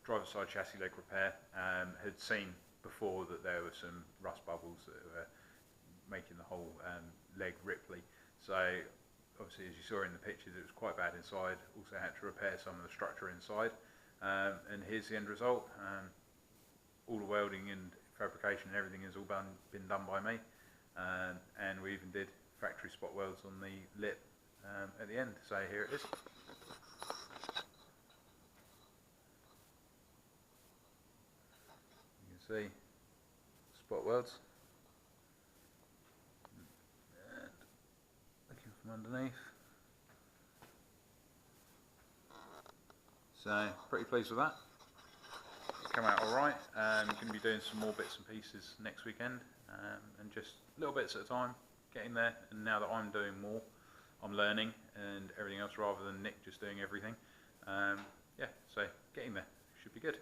driver side chassis leg repair. Had seen before that there were some rust bubbles that were making the whole leg ripply. So obviously, as you saw in the pictures, it was quite bad inside. Also had to repair some of the structure inside. And here's the end result. All the welding and fabrication and everything has all been done by me. And we even did factory spot welds on the lip at the end. So here it is. You can see spot welds. And looking from underneath. So pretty pleased with that. It's come out alright. I'm going to be doing some more bits and pieces next weekend, and just little bits at a time, getting there. And now that I'm doing more, I'm learning and everything else rather than Nick just doing everything. Yeah, so getting there should be good.